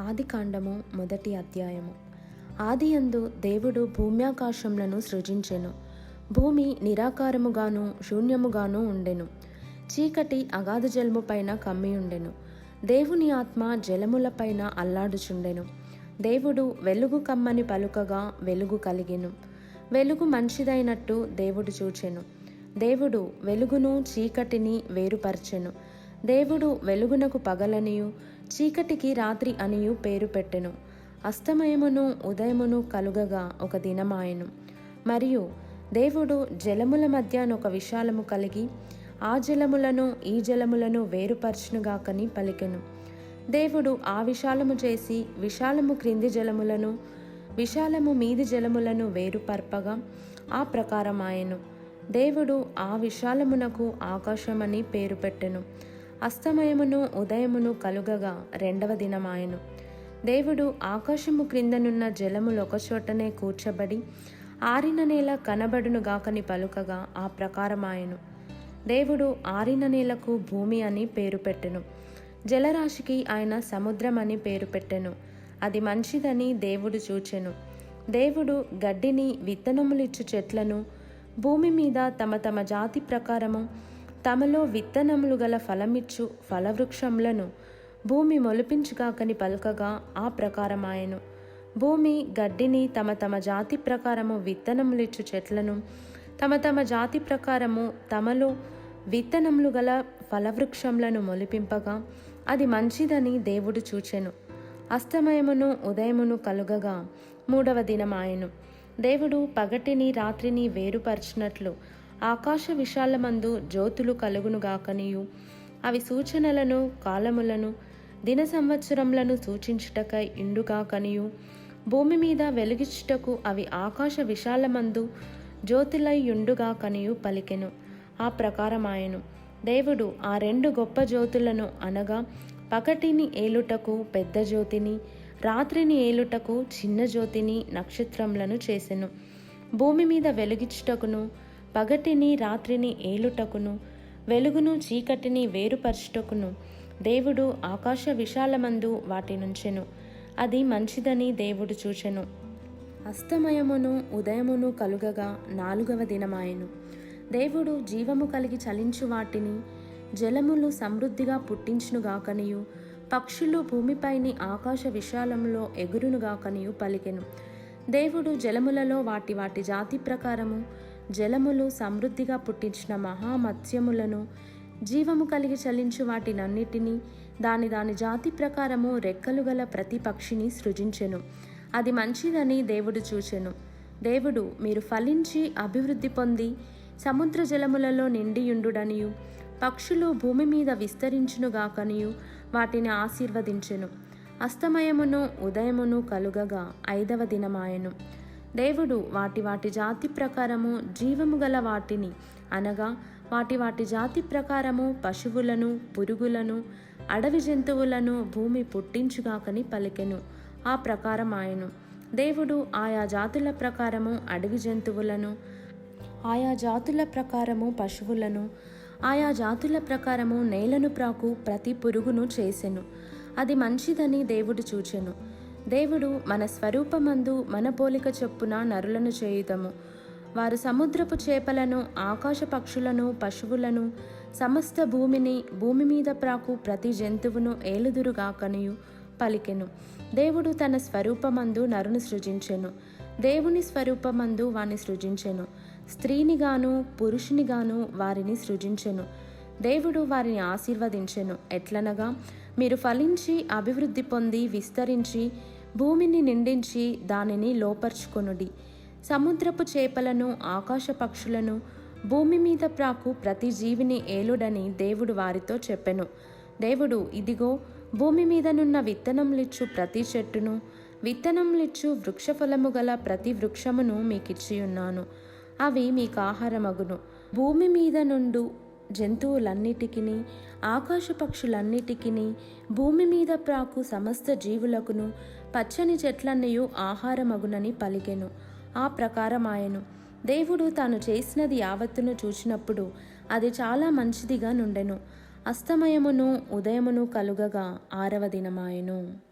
ఆదికాండము మొదటి అధ్యాయము. ఆదియందు దేవుడు భూమ్యాకాశములను సృజించెను. భూమి నిరాకారముగాను శూన్యముగాను ఉండెను. చీకటి అగాధ జలము పైన కమ్మియుండెను. దేవుని ఆత్మ జలములపైన అల్లాడుచుండెను. దేవుడు వెలుగు కమ్మని పలుకగా వెలుగు కలిగెను. వెలుగు మంచిదైనట్టు దేవుడు చూచెను. దేవుడు వెలుగును చీకటిని వేరుపరచెను. దేవుడు వెలుగునకు పగలనియు చీకటికి రాత్రి అనియు పేరు పెట్టెను. అస్తమయమును ఉదయమును కలుగగా ఒక దినమాయెను. మరియు దేవుడు జలముల మధ్యనొక విశాలము కలిగి ఆ జలములను ఈ జలములను వేరుపరచునుగాకని పలికెను. దేవుడు ఆ విశాలము చేసి విశాలము క్రింది జలములను విశాలము మీది జలములను వేరుపర్పగా ఆ ప్రకారమాయెను. దేవుడు ఆ విశాలమునకు ఆకాశమని పేరు పెట్టెను. అస్తమయమును ఉదయమును కలుగగా రెండవ దినమాయెను. దేవుడు ఆకాశము క్రిందనున్న జలములు ఒకచోటనే కూర్చబడి ఆరిన నేల కనబడునుగాకని పలుకగా ఆ ప్రకారమాయెను. దేవుడు ఆరిన నేలకు భూమి అని పేరు పెట్టెను. జలరాశికి ఆయన సముద్రం అని పేరు పెట్టెను. అది మంచిదని దేవుడు చూచెను. దేవుడు గడ్డిని విత్తనములిచ్చు చెట్లను భూమి మీద తమ తమ జాతి ప్రకారము తమలో విత్తనములు గల ఫలమిచ్చు ఫలవృక్షములను భూమి మొలిపించుగాకని పలకగా ఆ ప్రకారమాయెను. భూమి గడ్డిని తమ తమ జాతి ప్రకారము విత్తనములిచ్చు చెట్లను తమ తమ జాతి ప్రకారము తమలో విత్తనములు గల ఫలవృక్షములను మొలిపింపగా అది మంచిదని దేవుడు చూచెను. అస్తమయమును ఉదయమును కలుగగా మూడవ దినమాయెను. దేవుడు పగటిని రాత్రిని వేరుపరచినట్లు ఆకాశ విశాలమందు జ్యోతులు కలుగునుగాకనియు అవి సూచనలను కాలములను దిన సంవత్సరములను సూచించుటకై ఇండుగాకనియు భూమి మీద వెలుగిచ్చుటకు అవి ఆకాశ విశాలమందు జ్యోతులై యుండుగాకనియు పలికెను. ఆ ప్రకారమాయెను. దేవుడు ఆ రెండు గొప్ప జ్యోతులను అనగా పగటిని ఏలుటకు పెద్ద జ్యోతిని రాత్రిని ఏలుటకు చిన్న జ్యోతిని నక్షత్రములను చేసెను. భూమి మీద వెలుగిచ్చుటకును పగటిని రాత్రిని ఏలుటకును వెలుగును చీకటిని వేరుపరచుటకును దేవుడు ఆకాశ విశాలమందు వాటి నుంచెను. అది మంచిదని దేవుడు చూచెను. అస్తమయమును ఉదయమును కలుగగా నాలుగవ దినమాయెను. దేవుడు జీవము కలిగి చలించు వాటిని జలములు సమృద్ధిగా పుట్టించునుగాకనియు పక్షులు భూమిపైని ఆకాశ విశాలములో ఎగురునుగాకనియు పలికెను. దేవుడు జలములలో వాటి వాటి జాతి ప్రకారము జలములు సమృద్ధిగా పుట్టించిన మహామత్స్యములను జీవము కలిగి చలించు వాటినన్నిటినీ దాని దాని జాతి ప్రకారము రెక్కలు గల ప్రతి పక్షిని సృజించెను. అది మంచిదని దేవుడు చూచెను. దేవుడు మీరు ఫలించి అభివృద్ధి పొంది సముద్ర జలములలో నిండియుండుడనియు పక్షులు భూమి మీద విస్తరించునుగాకనియు వాటిని ఆశీర్వదించెను. అస్తమయమును ఉదయమును కలుగగా ఐదవ దినమాయెను. దేవుడు వాటి వాటి జాతి ప్రకారము జీవము గల వాటిని అనగా వాటి వాటి జాతి ప్రకారము పశువులను పురుగులను అడవి జంతువులను భూమి పుట్టించుగాకని పలికెను. ఆ ప్రకారమాయెను. దేవుడు ఆయా జాతుల ప్రకారము అడవి జంతువులను ఆయా జాతుల ప్రకారము పశువులను ఆయా జాతుల ప్రకారము నేలను ప్రాకు ప్రతి పురుగును చేసెను. అది మంచిదని దేవుడు చూచెను. దేవుడు మన స్వరూపమందు మన పోలిక చొప్పున నరులను చేయుదము. వారు సముద్రపు చేపలను ఆకాశ పక్షులను పశువులను సమస్త భూమిని భూమి మీద ప్రాకు ప్రతి జంతువును ఏలుదురుగాకనియు పలికెను. దేవుడు తన స్వరూపమందు నరుని సృజించెను. దేవుని స్వరూపమందు వారిని సృజించెను. స్త్రీనిగాను పురుషునిగాను వారిని సృజించెను. దేవుడు వారిని ఆశీర్వదించెను. ఎట్లనగా మీరు ఫలించి అభివృద్ధి పొంది విస్తరించి భూమిని నిండించి దానిని లోపర్చుకొనుడి. సముద్రపు చేపలను ఆకాశ పక్షులను భూమి మీద ప్రాకు ప్రతి జీవిని ఏలుడని దేవుడు వారితో చెప్పెను. దేవుడు ఇదిగో భూమి మీదనున్న విత్తనములిచ్చు ప్రతి చెట్టును విత్తనములిచ్చు వృక్షఫలము గల ప్రతి వృక్షమును మీకిచ్చియున్నాను. అవి మీకు ఆహారమగును. భూమి మీద నుండు జంతువులన్నిటికిని ఆకాశ పక్షులన్నిటికిని భూమి మీద ప్రాకు సమస్త జీవులకును పచ్చని చెట్లన్నయు ఆహారమగునని పలికెను. ఆ ప్రకారమాయెను. దేవుడు తాను చేసినది యావత్తును చూచినప్పుడు అది చాలా మంచిదిగా నుండెను. అస్తమయమును ఉదయమును కలుగగా 6వ దినమాయెను.